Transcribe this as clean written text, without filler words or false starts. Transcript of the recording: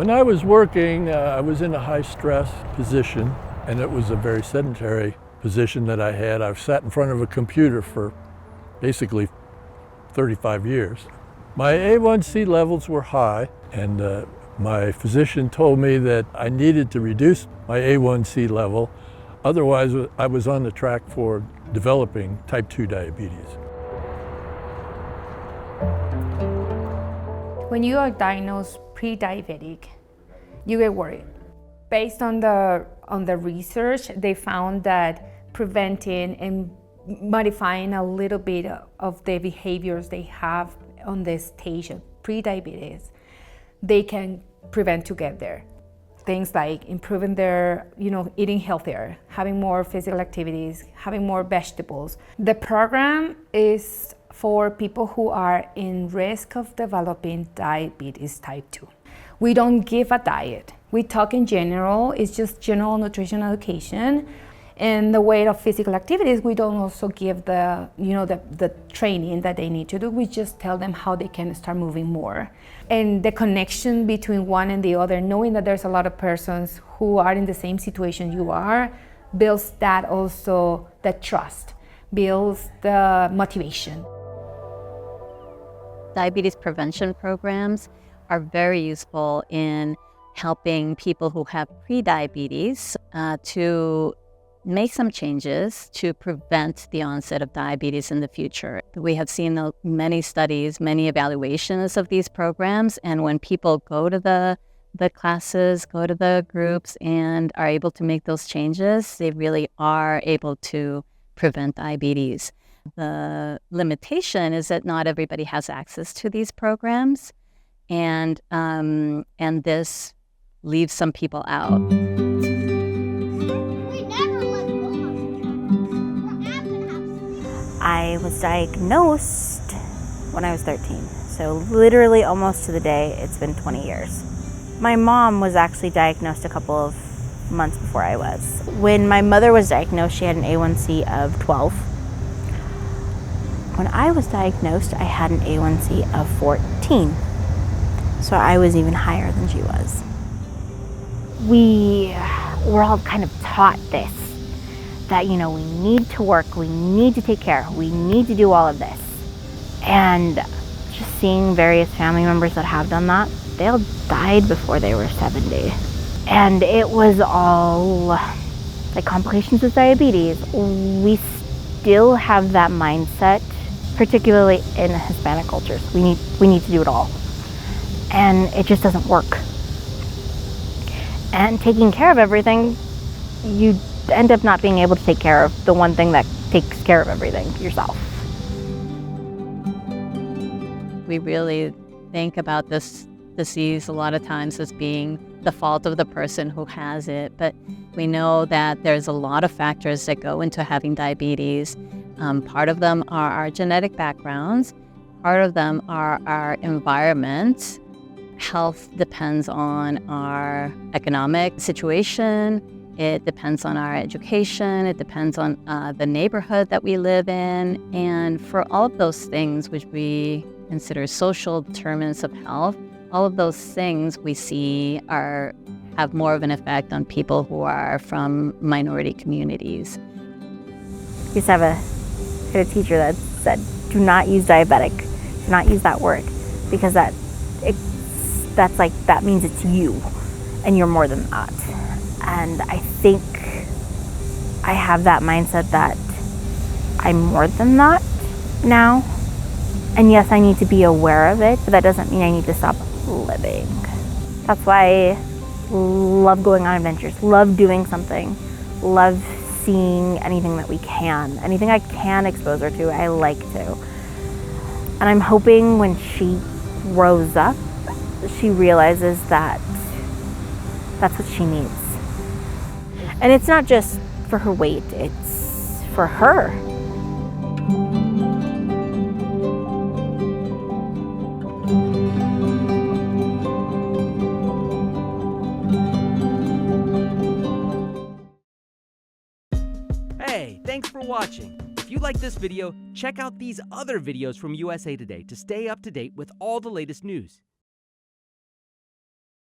When I was working, I was in a high-stress position, and it was a very sedentary position that I had. I've sat in front of a computer for basically 35 years. My A1C levels were high, and my physician told me that I needed to reduce my A1C level, otherwise I was on the track for developing type 2 diabetes. When you are diagnosed pre-diabetic, you get worried. Based on the research, they found that preventing and modifying a little bit of the behaviors they have on the stage of pre-diabetes, they can prevent to get there. Things like improving their, eating healthier, having more physical activities, having more vegetables. The program is for people who are in risk of developing diabetes type 2. We don't give a diet. We talk in general, it's just general nutrition education. In the way of physical activities, we don't also give the training that they need to do. We just tell them how they can start moving more. And the connection between one and the other, knowing that there's a lot of persons who are in the same situation you are, builds that also, the trust, builds the motivation. Diabetes prevention programs are very useful in helping people who have pre-diabetes to make some changes to prevent the onset of diabetes in the future. We have seen many studies, many evaluations of these programs, and when people go to the classes, go to the groups, and are able to make those changes, they really are able to prevent diabetes. The limitation is that not everybody has access to these programs, and this leaves some people out. I was diagnosed when I was 13, so literally almost to the day, it's been 20 years. My mom was actually diagnosed a couple of months before I was. When my mother was diagnosed, she had an A1C of 12. When I was diagnosed, I had an A1C of 14, so I was even higher than she was. We were all kind of taught this, that, we need to work, we need to take care, we need to do all of this. And just seeing various family members that have done that, they all died before they were 70. And it was all like complications with diabetes. We still have that mindset, particularly in Hispanic cultures. We need to do it all. And it just doesn't work. And taking care of everything, you end up not being able to take care of the one thing that takes care of everything, yourself. We really think about this disease a lot of times as being the fault of the person who has it, but we know that there's a lot of factors that go into having diabetes. Part of them are our genetic backgrounds, part of them are our environment. Health depends on our economic situation. It depends on our education. It depends on the neighborhood that we live in. And for all of those things, which we consider social determinants of health, all of those things we see have more of an effect on people who are from minority communities. I used to have a teacher that said, do not use diabetic. Do not use that word, because that means it's you, and you're more than that. And I think I have that mindset that I'm more than that now. And yes, I need to be aware of it, but that doesn't mean I need to stop living. That's why I love going on adventures, love doing something, love seeing anything that we can. Anything I can expose her to, I like to. And I'm hoping when she grows up, she realizes that that's what she needs. And it's not just for her weight, it's for her. Hey, thanks for watching. If you like this video, check out these other videos from USA Today to stay up to date with all the latest news.